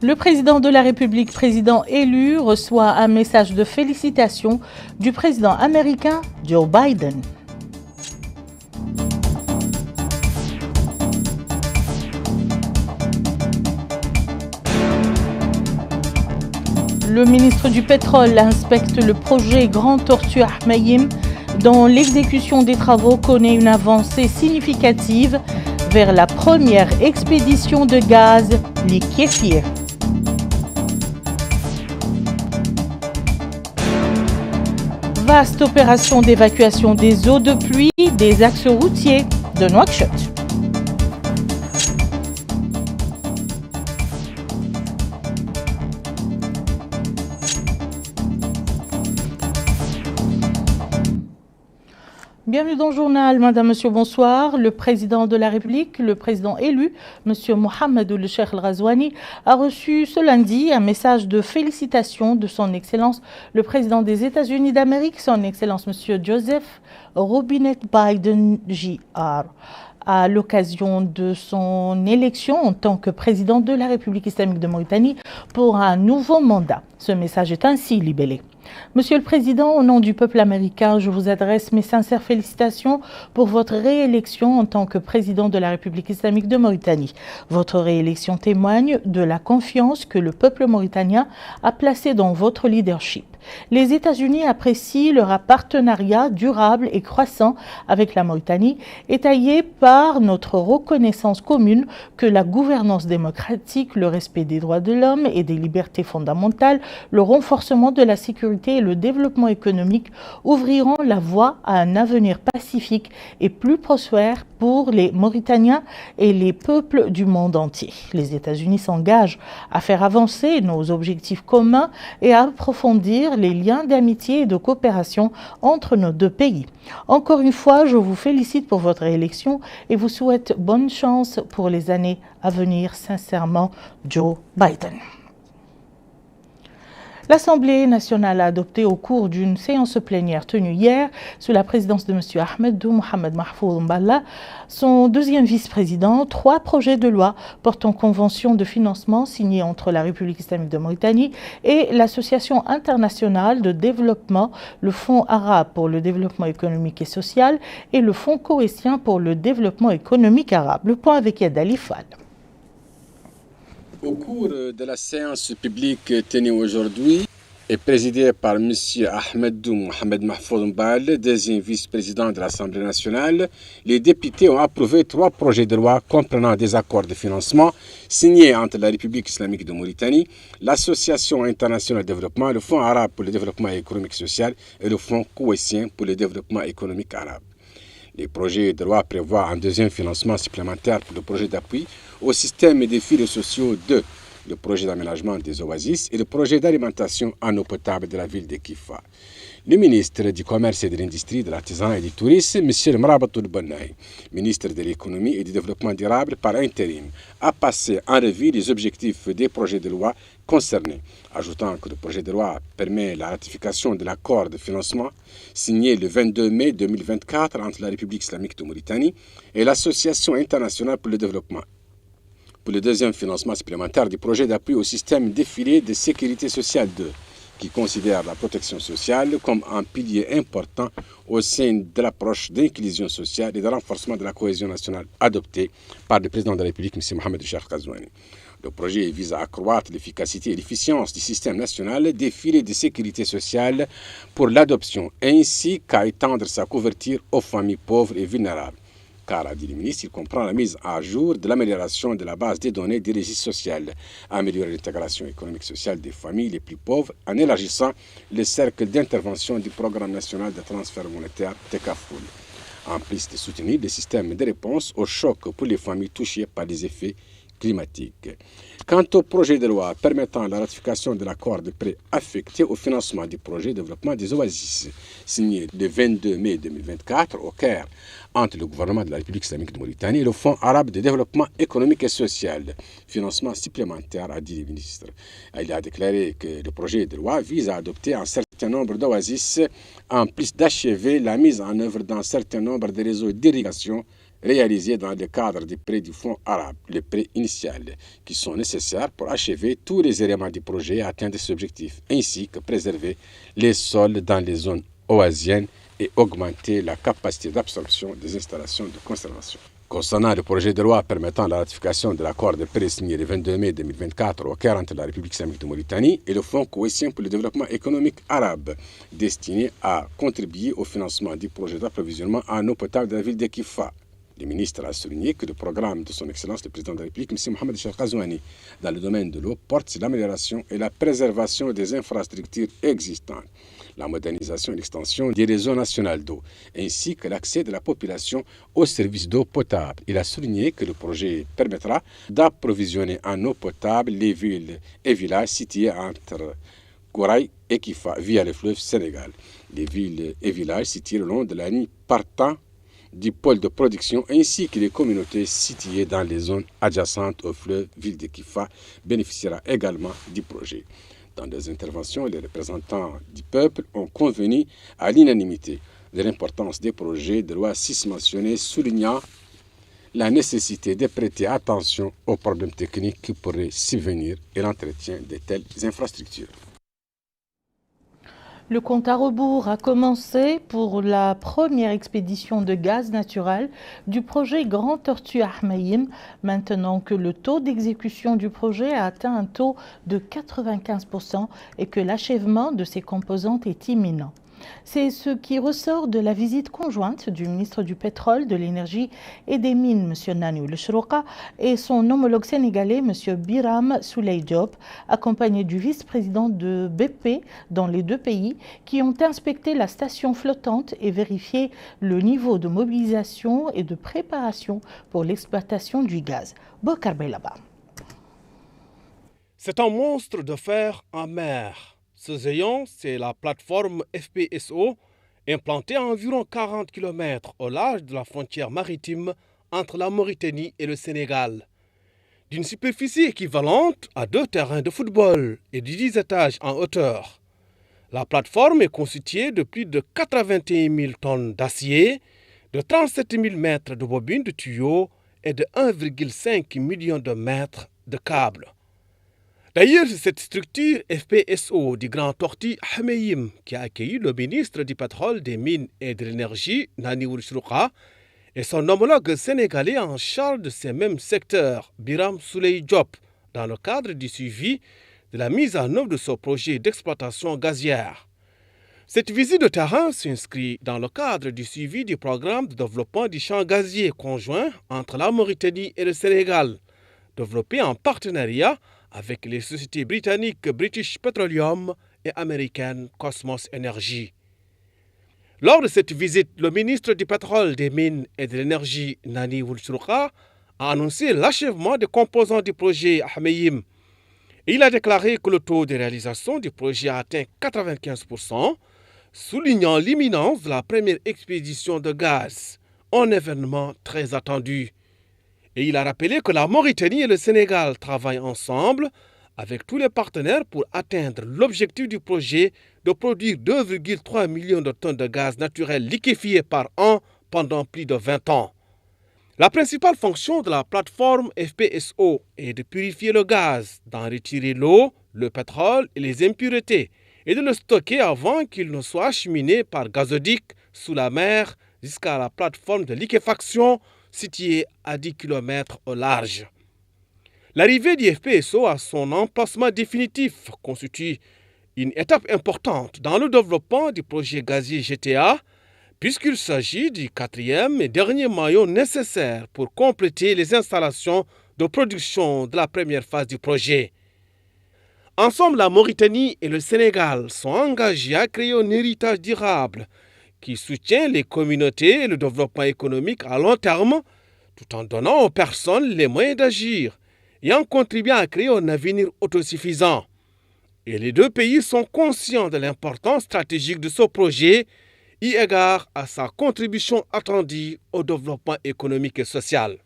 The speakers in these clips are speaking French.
Le président de la République, président élu, reçoit un message de félicitations du président américain Joe Biden. Le ministre du Pétrole inspecte le projet Grand Tortue Ahmeyim, dont l'exécution des travaux connaît une avancée significative vers la première expédition de gaz liquéfié. Vaste opération d'évacuation des eaux de pluie des axes routiers de Nouakchott. Bienvenue dans le journal, madame, monsieur, bonsoir. Le président de la République, le président élu, monsieur Mohamed Ould Cheikh El Ghazouani, a reçu ce lundi un message de félicitations de son Excellence, le président des États-Unis d'Amérique, son Excellence monsieur Joseph Robinette Biden Jr., à l'occasion de son élection en tant que président de la République islamique de Mauritanie pour un nouveau mandat. Ce message est ainsi libellé. Monsieur le Président, au nom du peuple américain, je vous adresse mes sincères félicitations pour votre réélection en tant que président de la République islamique de Mauritanie. Votre réélection témoigne de la confiance que le peuple mauritanien a placée dans votre leadership. Les États-Unis apprécient leur partenariat durable et croissant avec la Mauritanie, étayé par notre reconnaissance commune que la gouvernance démocratique, le respect des droits de l'homme et des libertés fondamentales, le renforcement de la sécurité et le développement économique ouvriront la voie à un avenir pacifique et plus prospère pour les Mauritaniens et les peuples du monde entier. Les États-Unis s'engagent à faire avancer nos objectifs communs et à approfondir les liens d'amitié et de coopération entre nos deux pays. Encore une fois, je vous félicite pour votre élection et vous souhaite bonne chance pour les années à venir. Sincèrement, Joe Biden. L'Assemblée nationale a adopté au cours d'une séance plénière tenue hier sous la présidence de M. Ahmedou Mohamed Mahfouz Mballa, son deuxième vice-président, 3 projets de loi portant convention de financement signés entre la République islamique de Mauritanie et l'Association internationale de développement, le Fonds arabe pour le développement économique et social et le Fonds koweïtien pour le développement économique arabe. Le point avec Yadali Fall. Au cours de la séance publique tenue aujourd'hui et présidée par M. Ahmedou Mohamed Mahfouz Mballa, deuxième vice-président de l'Assemblée nationale, les députés ont approuvé 3 projets de loi comprenant des accords de financement signés entre la République islamique de Mauritanie, l'Association internationale de développement, le Fonds arabe pour le développement économique et social et le Fonds koweïtien pour le développement économique arabe. Les projets de loi prévoient un deuxième financement supplémentaire pour le projet d'appui au système des filets sociaux de le projet d'aménagement des oasis et le projet d'alimentation en eau potable de la ville de Kifa. Le ministre du Commerce et de l'Industrie, de l'Artisanat et du Tourisme, M. Mrabatou Bonnaï, ministre de l'Économie et du Développement durable par intérim, a passé en revue les objectifs des projets de loi concernés, ajoutant que le projet de loi permet la ratification de l'accord de financement signé le 22 mai 2024 entre la République islamique de Mauritanie et l'Association internationale pour le développement pour le deuxième financement supplémentaire du projet d'appui au système des filets de sécurité sociale 2, qui considère la protection sociale comme un pilier important au sein de l'approche d'inclusion sociale et de renforcement de la cohésion nationale adoptée par le président de la République, M. Mohamed Ould Cheikh El Ghazouani. Le projet vise à accroître l'efficacité et l'efficience du système national des filets de sécurité sociale pour l'adoption, ainsi qu'à étendre sa couverture aux familles pauvres et vulnérables. Car, a dit le ministre, il comprend la mise à jour de l'amélioration de la base des données des registres sociaux, améliorer l'intégration économique et sociale des familles les plus pauvres en élargissant le cercle d'intervention du Programme national de transfert monétaire TECAFOUL, en plus de soutenir le système de réponse aux chocs pour les familles touchées par les effets climatique. Quant au projet de loi permettant la ratification de l'accord de prêt affecté au financement du projet de développement des oasis, signé le 22 mai 2024 au Caire entre le gouvernement de la République islamique de Mauritanie et le Fonds arabe de développement économique et social, financement supplémentaire, a dit le ministre. Il a déclaré que le projet de loi vise à adopter un certain nombre d'oasis en plus d'achever la mise en œuvre d'un certain nombre de réseaux d'irrigation réalisés dans le cadre des prêts du Fonds arabe, les prêts initiaux, qui sont nécessaires pour achever tous les éléments du projet et atteindre ces objectifs, ainsi que préserver les sols dans les zones oasiennes et augmenter la capacité d'absorption des installations de conservation. Concernant le projet de loi permettant la ratification de l'accord de paix signé le 22 mai 2024 au Caire entre la République islamique de Mauritanie et le Fonds cohésien pour le développement économique arabe, destiné à contribuer au financement du projet d'approvisionnement en eau potable de la ville de Kifa. Le ministre a souligné que le programme de son Excellence le Président de la République, M. Mohamed El Cheikh Ghazouani, dans le domaine de l'eau, porte sur l'amélioration et la préservation des infrastructures existantes, la modernisation et l'extension des réseaux nationaux d'eau, ainsi que l'accès de la population aux services d'eau potable. Il a souligné que le projet permettra d'approvisionner en eau potable les villes et villages situés entre Gouraï et Kifa via le fleuve Sénégal. Les villes et villages situés le long de la ligne partant du pôle de production ainsi que les communautés situées dans les zones adjacentes au fleuve ville de Kifa bénéficiera également du projet. Dans des interventions, les représentants du peuple ont convenu à l'unanimité de l'importance des projets de loi 6 mentionnés, soulignant la nécessité de prêter attention aux problèmes techniques qui pourraient subvenir et l'entretien de telles infrastructures. Le compte à rebours a commencé pour la première expédition de gaz naturel du projet Grand Tortue Ahmeyim, maintenant que le taux d'exécution du projet a atteint un taux de 95% et que l'achèvement de ses composantes est imminent. C'est ce qui ressort de la visite conjointe du ministre du Pétrole, de l'Énergie et des Mines, M. Nani Ould Chrouqa, et son homologue sénégalais, M. Biram Souleye Diop, accompagné du vice-président de BP dans les deux pays, qui ont inspecté la station flottante et vérifié le niveau de mobilisation et de préparation pour l'exploitation du gaz. Bokar Belaba. C'est un monstre de fer en mer. Ce géant, c'est la plateforme FPSO, implantée à environ 40 km au large de la frontière maritime entre la Mauritanie et le Sénégal. D'une superficie équivalente à 2 terrains de football et de 10 étages en hauteur. La plateforme est constituée de plus de 81 000 tonnes d'acier, de 37 000 mètres de bobines de tuyaux et de 1,5 million de mètres de câbles. D'ailleurs, c'est cette structure FPSO du Grand Tortue Ahmeyim qui a accueilli le ministre du Pétrole, des Mines et de l'Énergie, Nani Ould Chrouqa, et son homologue sénégalais en charge de ces mêmes secteurs, Biram Souleye Diop, dans le cadre du suivi de la mise en œuvre de ce projet d'exploitation gazière. Cette visite de terrain s'inscrit dans le cadre du suivi du programme de développement du champ gazier conjoint entre la Mauritanie et le Sénégal, développé en partenariat avec les sociétés britanniques British Petroleum et américaines Cosmos Energy. Lors de cette visite, le ministre du Pétrole, des Mines et de l'Énergie, Nani Ould Chrouqa, a annoncé l'achèvement des composants du projet Ahmeyim. Il a déclaré que le taux de réalisation du projet a atteint 95%, soulignant l'imminence de la première expédition de gaz, un événement très attendu. Et il a rappelé que la Mauritanie et le Sénégal travaillent ensemble avec tous les partenaires pour atteindre l'objectif du projet de produire 2,3 millions de tonnes de gaz naturel liquéfié par an pendant plus de 20 ans. La principale fonction de la plateforme FPSO est de purifier le gaz, d'en retirer l'eau, le pétrole et les impuretés et de le stocker avant qu'il ne soit acheminé par gazoduc sous la mer jusqu'à la plateforme de liquéfaction située à 10 km au large. L'arrivée du FPSO à son emplacement définitif constitue une étape importante dans le développement du projet gazier GTA, puisqu'il s'agit du 4e et dernier maillon nécessaire pour compléter les installations de production de la première phase du projet. Ensemble, la Mauritanie et le Sénégal sont engagés à créer un héritage durable qui soutient les communautés et le développement économique à long terme, tout en donnant aux personnes les moyens d'agir et en contribuant à créer un avenir autosuffisant. Et les deux pays sont conscients de l'importance stratégique de ce projet, eu égard à sa contribution attendue au développement économique et social.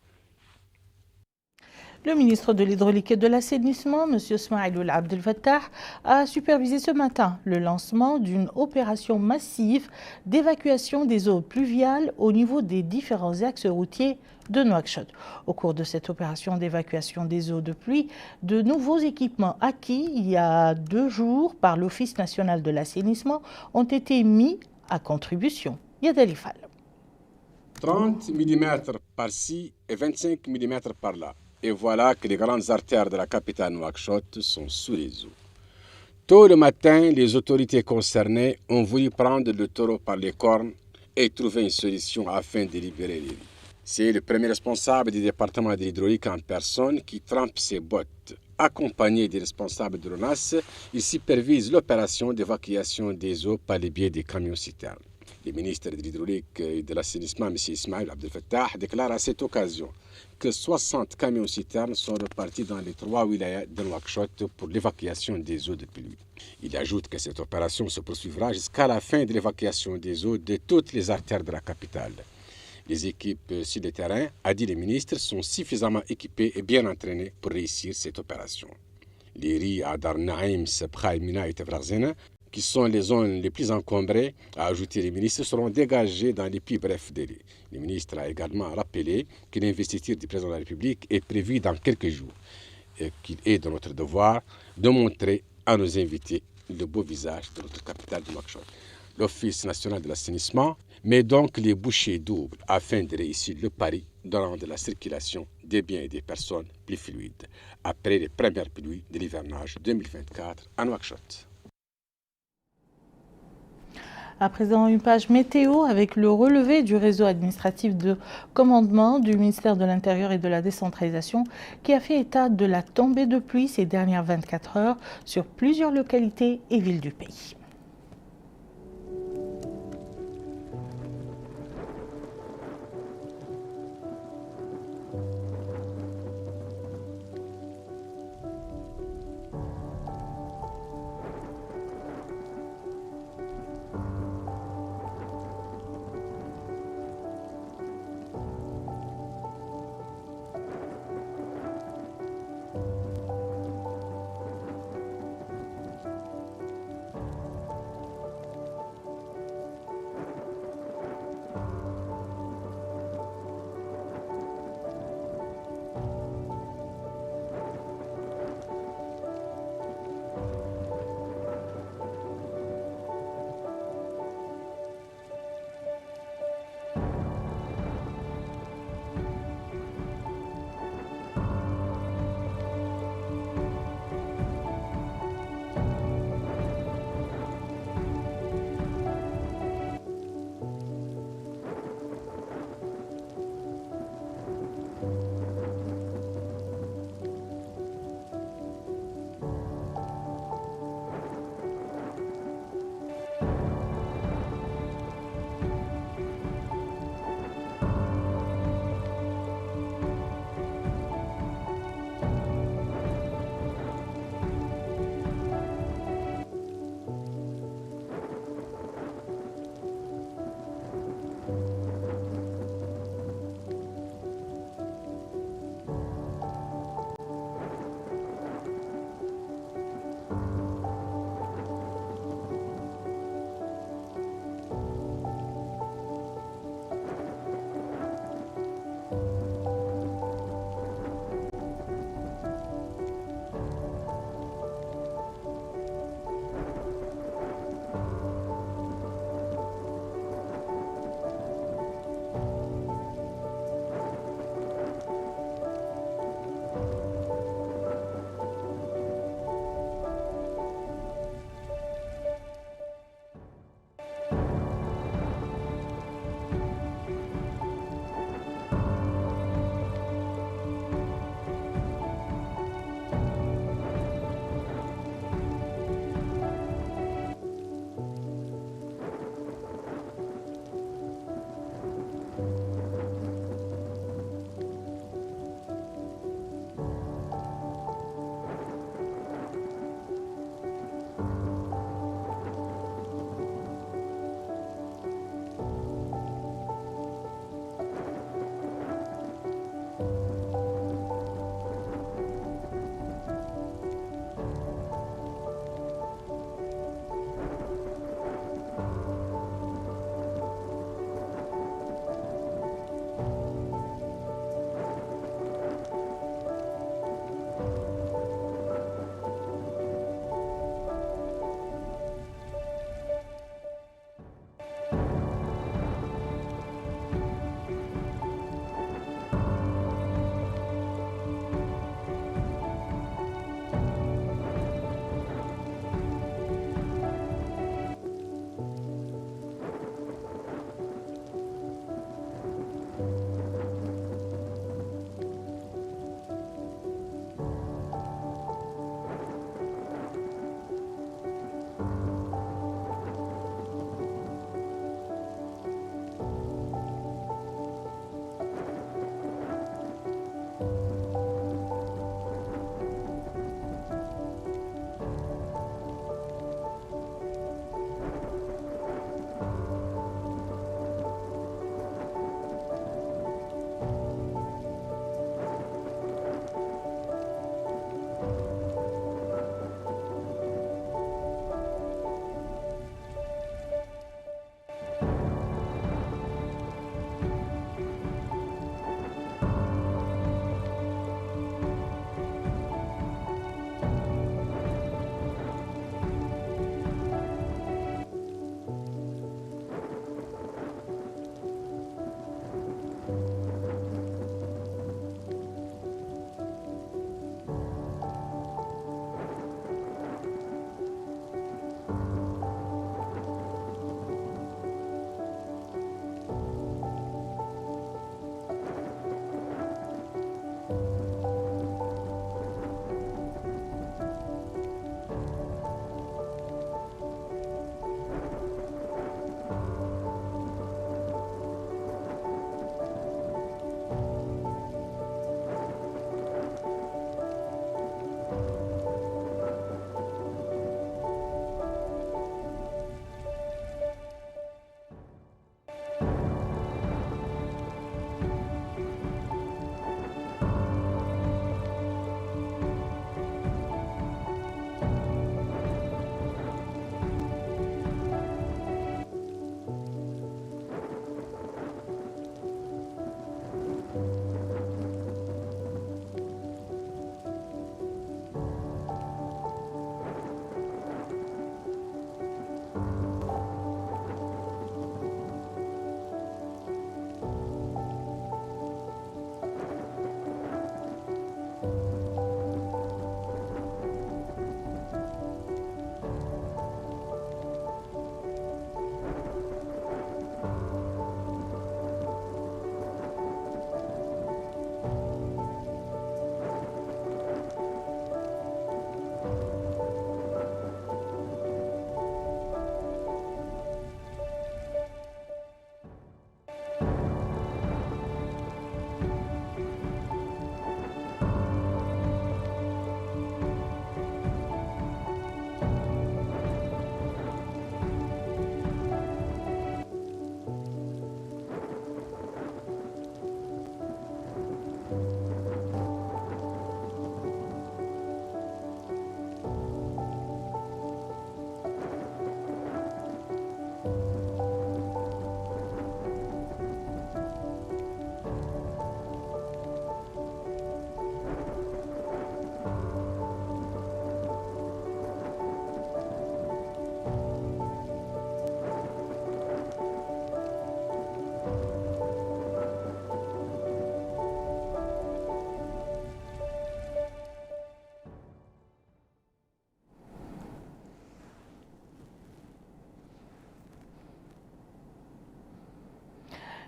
Le ministre de l'Hydraulique et de l'Assainissement, M. Smaïl Abdel Fattah, a supervisé ce matin le lancement d'une opération massive d'évacuation des eaux pluviales au niveau des différents axes routiers de Nouakchott. Au cours de cette opération d'évacuation des eaux de pluie, de nouveaux équipements acquis il y a 2 jours par l'Office national de l'assainissement ont été mis à contribution. Yadali Fall. 30 mm par-ci et 25 mm par-là. Et voilà que les grandes artères de la capitale Nouakchott sont sous les eaux. Tôt le matin, les autorités concernées ont voulu prendre le taureau par les cornes et trouver une solution afin de libérer les lits. C'est le premier responsable du département de l'hydraulique en personne qui trempe ses bottes. Accompagné des responsables de l'ONAS, il supervise l'opération d'évacuation des eaux par le biais des camions-citernes. Le ministre de l'Hydraulique et de l'Assainissement, M. Ismaël Abdel Fattah, déclare à cette occasion que 60 camions-citernes sont repartis dans les 3 wilayas de Nouakchott pour l'évacuation des eaux de pluie. Il ajoute que cette opération se poursuivra jusqu'à la fin de l'évacuation des eaux de toutes les artères de la capitale. Les équipes sur le terrain, a dit le ministre, sont suffisamment équipées et bien entraînées pour réussir cette opération. Les riz à Dar Naïm, Sebkha, Mina et Tevrarzena, qui sont les zones les plus encombrées, a ajouté les ministres, seront dégagés dans les plus brefs délais. Le ministre a également rappelé que l'investiture du président de la République est prévue dans quelques jours et qu'il est de notre devoir de montrer à nos invités le beau visage de notre capitale de Nouakchott. L'Office national de l'assainissement met donc les bouchées doubles afin de réussir le pari de rendre la circulation des biens et des personnes plus fluide après les premières pluies de l'hivernage 2024 à Nouakchott. À présent, une page météo avec le relevé du réseau administratif de commandement du ministère de l'Intérieur et de la décentralisation qui a fait état de la tombée de pluie ces dernières 24 heures sur plusieurs localités et villes du pays.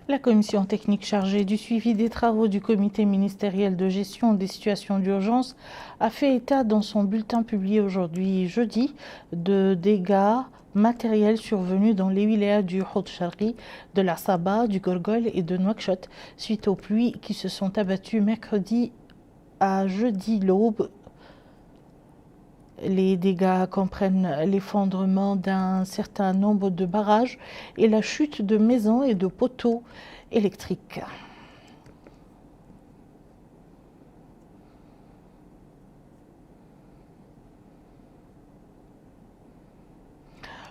La commission technique chargée du suivi des travaux du comité ministériel de gestion des situations d'urgence a fait état dans son bulletin publié aujourd'hui jeudi de dégâts matériels survenus dans les wilayas du Houd Sharqi, de la Saba, du Gorgol et de Nouakchott suite aux pluies qui se sont abattues mercredi à jeudi l'aube. Les dégâts comprennent l'effondrement d'un certain nombre de barrages et la chute de maisons et de poteaux électriques.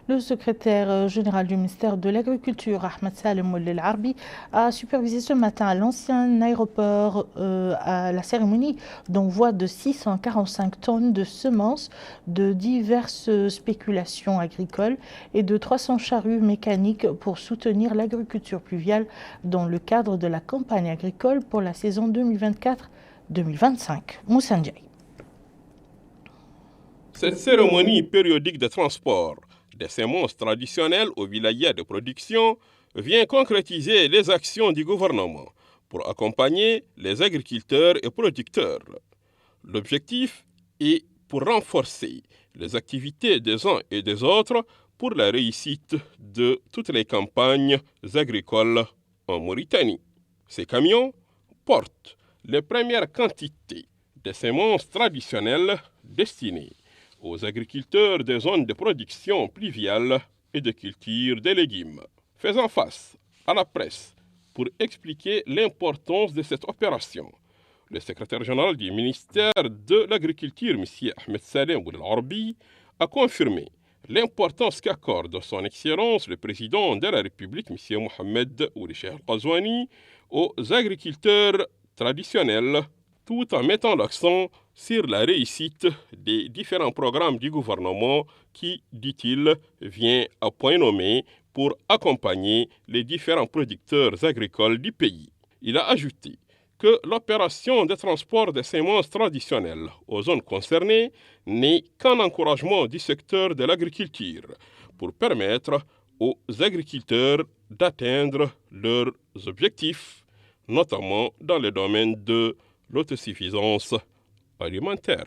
Le secrétaire général du ministère de l'Agriculture, Ahmed Salem Ould Arbi, a supervisé ce matin à l'ancien aéroport à la cérémonie d'envoi de 645 tonnes de semences de diverses spéculations agricoles et de 300 charrues mécaniques pour soutenir l'agriculture pluviale dans le cadre de la campagne agricole pour la saison 2024-2025. Moussa Ndiaye. Cette cérémonie périodique de transport des semences traditionnelles aux wilayas de production vient concrétiser les actions du gouvernement pour accompagner les agriculteurs et producteurs. L'objectif est pour renforcer les activités des uns et des autres pour la réussite de toutes les campagnes agricoles en Mauritanie. Ces camions portent les premières quantités de semences traditionnelles destinées aux agriculteurs des zones de production pluviale et de culture des légumes. Faisant face à la presse pour expliquer l'importance de cette opération, le secrétaire général du ministère de l'Agriculture, M. Ahmed Salem Ould Arbi, a confirmé l'importance qu'accorde son Excellence le président de la République, M. Mohamed Ould Ghazouani, aux agriculteurs traditionnels, tout en mettant l'accent sur la réussite des différents programmes du gouvernement qui, dit-il, vient à point nommé pour accompagner les différents producteurs agricoles du pays. Il a ajouté que l'opération de transport des semences traditionnelles aux zones concernées n'est qu'un encouragement du secteur de l'agriculture pour permettre aux agriculteurs d'atteindre leurs objectifs, notamment dans le domaine de l'autosuffisance alimentaire.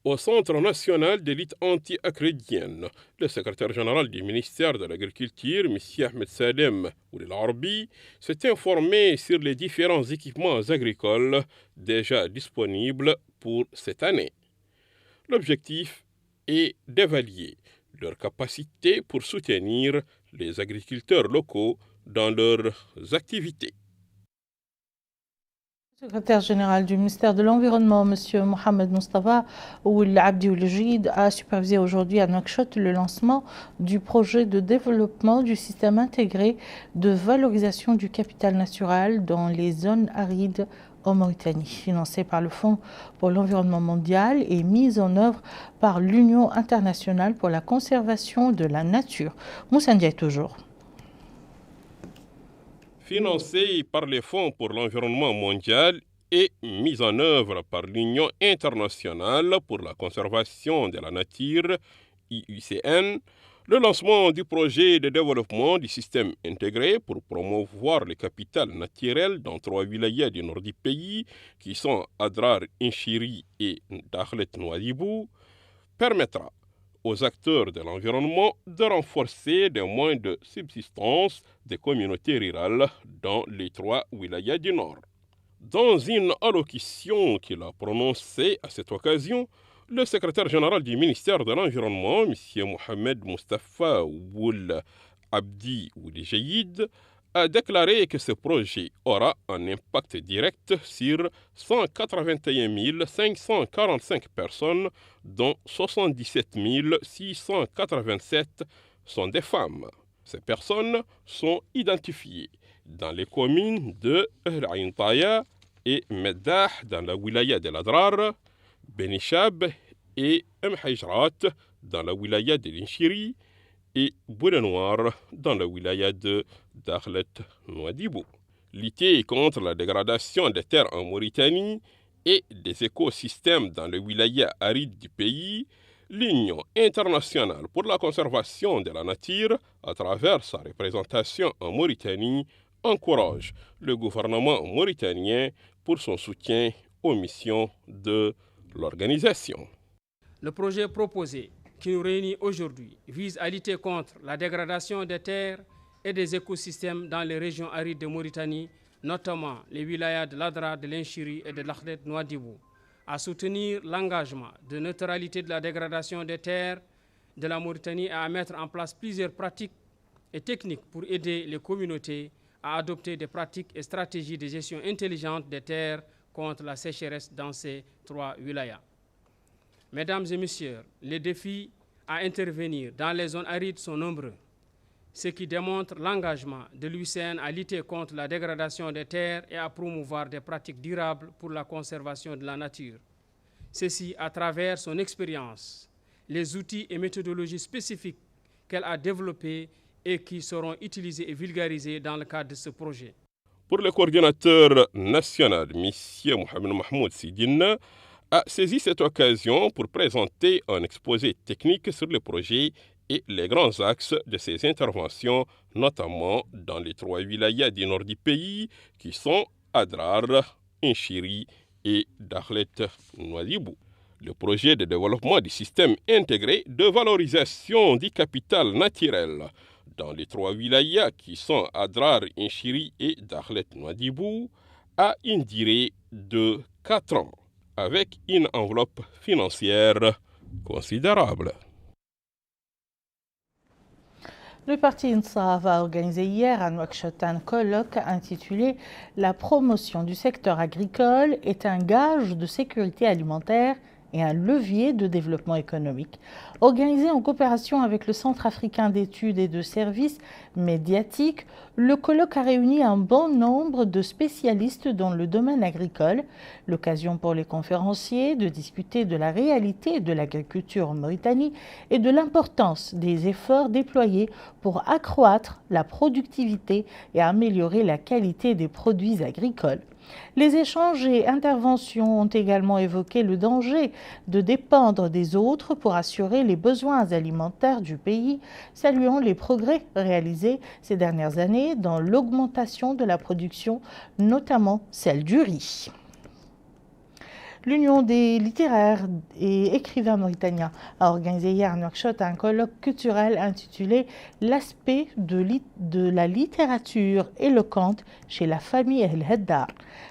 Au Centre national d'élite anti-acrédienne, le secrétaire général du ministère de l'Agriculture, M. Ahmed Salem Ould Arbi, s'est informé sur les différents équipements agricoles déjà disponibles pour cette année. L'objectif est d'évaluer leur capacité pour soutenir les agriculteurs locaux dans leurs activités. Le secrétaire général du ministère de l'Environnement, M. Mohamed Mustafa Ould Abdi Ould Jid, a supervisé aujourd'hui à Nouakchott le lancement du projet de développement du système intégré de valorisation du capital naturel dans les zones arides en Mauritanie, financé par le Fonds pour l'environnement mondial et mis en œuvre par l'Union internationale pour la conservation de la nature. Moussa Ndiaye toujours. Financé par les Fonds pour l'environnement mondial et mis en œuvre par l'Union internationale pour la conservation de la nature, IUCN, le lancement du projet de développement du système intégré pour promouvoir le capital naturel dans 3 wilayas du nord du pays, qui sont Adrar, Inchiri et Dakhlet Nouadhibou, permettra aux acteurs de l'environnement de renforcer des moyens de subsistance des communautés rurales dans les 3 wilayas du Nord. Dans une allocution qu'il a prononcée à cette occasion, le secrétaire général du ministère de l'Environnement, M. Mohamed Mustafa Ould Abdi Ould Jid, a déclaré que ce projet aura un impact direct sur 181 545 personnes, dont 77 687 sont des femmes. Ces personnes sont identifiées dans les communes de Ain Taya et Meddah dans la wilaya de l'Adrar, Benishab et Mhajrat dans la wilaya de l'Inchiri et Boulenoir dans la wilaya de Dakhlet Nouadhibou. Lutter contre la dégradation des terres en Mauritanie et des écosystèmes dans les wilayas arides du pays, l'Union internationale pour la conservation de la nature, à travers sa représentation en Mauritanie, encourage le gouvernement mauritanien pour son soutien aux missions de l'organisation. Le projet proposé qui nous réunit aujourd'hui vise à lutter contre la dégradation des terres et des écosystèmes dans les régions arides de Mauritanie, notamment les wilayas de l'Adra, de l'Inchiri et de l'Akhlet Nouadhibou, à soutenir l'engagement de neutralité de la dégradation des terres de la Mauritanie et à mettre en place plusieurs pratiques et techniques pour aider les communautés à adopter des pratiques et stratégies de gestion intelligente des terres contre la sécheresse dans ces 3 wilayas. Mesdames et messieurs, les défis à intervenir dans les zones arides sont nombreux, ce qui démontre l'engagement de l'UICN à lutter contre la dégradation des terres et à promouvoir des pratiques durables pour la conservation de la nature. Ceci à travers son expérience, les outils et méthodologies spécifiques qu'elle a développés et qui seront utilisés et vulgarisés dans le cadre de ce projet. Pour le coordinateur national, M. Mohamed Mahmoud Sidine, a saisi cette occasion pour présenter un exposé technique sur le projet et les grands axes de ses interventions, notamment dans les 3 wilayas du nord du pays qui sont Adrar, Inchiri et Dakhlet Nouadhibou. Le projet de développement du système intégré de valorisation du capital naturel dans les 3 wilayas qui sont Adrar, Inchiri et Dakhlet Nouadhibou a une durée de 4 ans, avec une enveloppe financière considérable. Le parti Insaf a organisé hier à Nouakchott un colloque intitulé « La promotion du secteur agricole est un gage de sécurité alimentaire et un levier de développement économique ». Organisé en coopération avec le Centre africain d'études et de services médiatiques, le colloque a réuni un bon nombre de spécialistes dans le domaine agricole, l'occasion pour les conférenciers de discuter de la réalité de l'agriculture en Mauritanie et de l'importance des efforts déployés pour accroître la productivité et améliorer la qualité des produits agricoles. Les échanges et interventions ont également évoqué le danger de dépendre des autres pour assurer les besoins alimentaires du pays, saluant les progrès réalisés ces dernières années dans l'augmentation de la production, notamment celle du riz. L'Union des littéraires et écrivains mauritaniens a organisé hier à Nouakchott un colloque culturel intitulé « L'aspect de la littérature éloquente chez la famille El Haddar ».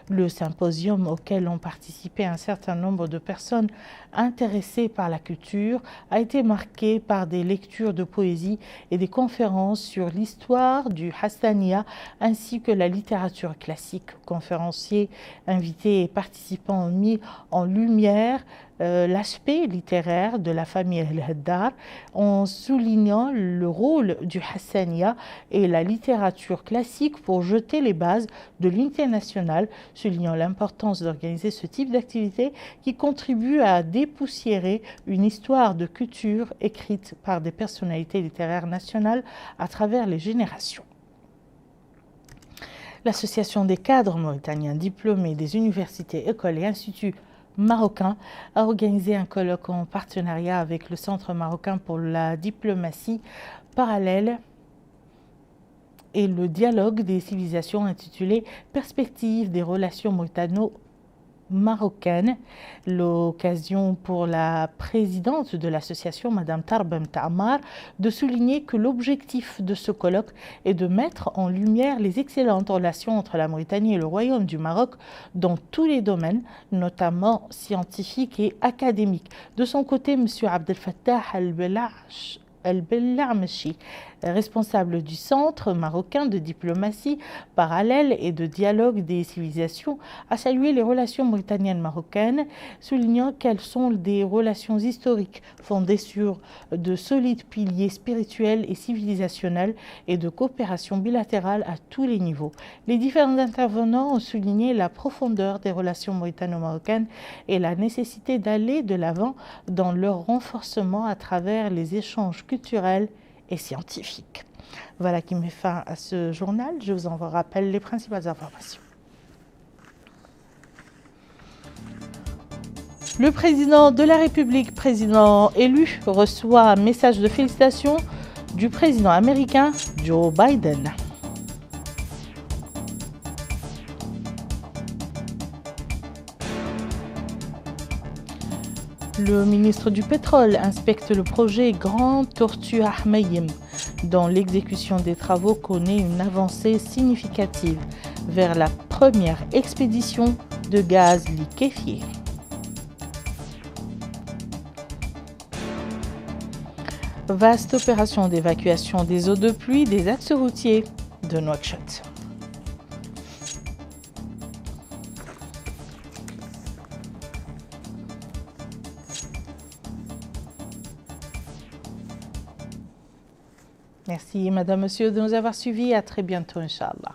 Le symposium auquel ont participé un certain nombre de personnes intéressées par la culture a été marqué par des lectures de poésie et des conférences sur l'histoire du Hassaniya ainsi que la littérature classique. Conférenciers, invités et participants ont mis en lumière l'aspect littéraire de la famille El Haddar en soulignant le rôle du Hassaniya et la littérature classique pour jeter les bases de l'unité nationale, soulignant l'importance d'organiser ce type d'activité qui contribue à dépoussiérer une histoire de culture écrite par des personnalités littéraires nationales à travers les générations. L'Association des cadres mauritaniens diplômés des universités, écoles et instituts marocains a organisé un colloque en partenariat avec le Centre marocain pour la diplomatie parallèle et le dialogue des civilisations intitulé « Perspectives des relations mauritano-marocaines ». L'occasion pour la présidente de l'association, Mme Tarbem Ta'amar, de souligner que l'objectif de ce colloque est de mettre en lumière les excellentes relations entre la Mauritanie et le Royaume du Maroc dans tous les domaines, notamment scientifiques et académiques. De son côté, M. Abdel Fattah El-Bellamchi, responsable du Centre marocain de diplomatie parallèle et de dialogue des civilisations, a salué les relations mauritaniennes-marocaines, soulignant qu'elles sont des relations historiques fondées sur de solides piliers spirituels et civilisationnels et de coopération bilatérale à tous les niveaux. Les différents intervenants ont souligné la profondeur des relations mauritano-marocaines et la nécessité d'aller de l'avant dans leur renforcement à travers les échanges culturels et scientifiques. Voilà qui met fin à ce journal. Je vous en rappelle les principales informations. Le président de la République, président élu, reçoit un message de félicitations du président américain Joe Biden. Le ministre du Pétrole inspecte le projet Grand Tortue Ahmeyim, dont l'exécution des travaux connaît une avancée significative vers la première expédition de gaz liquéfié. Vaste opération d'évacuation des eaux de pluie des axes routiers de Nouakchott. Merci, Madame, Monsieur, de nous avoir suivis. À très bientôt, Inch'Allah.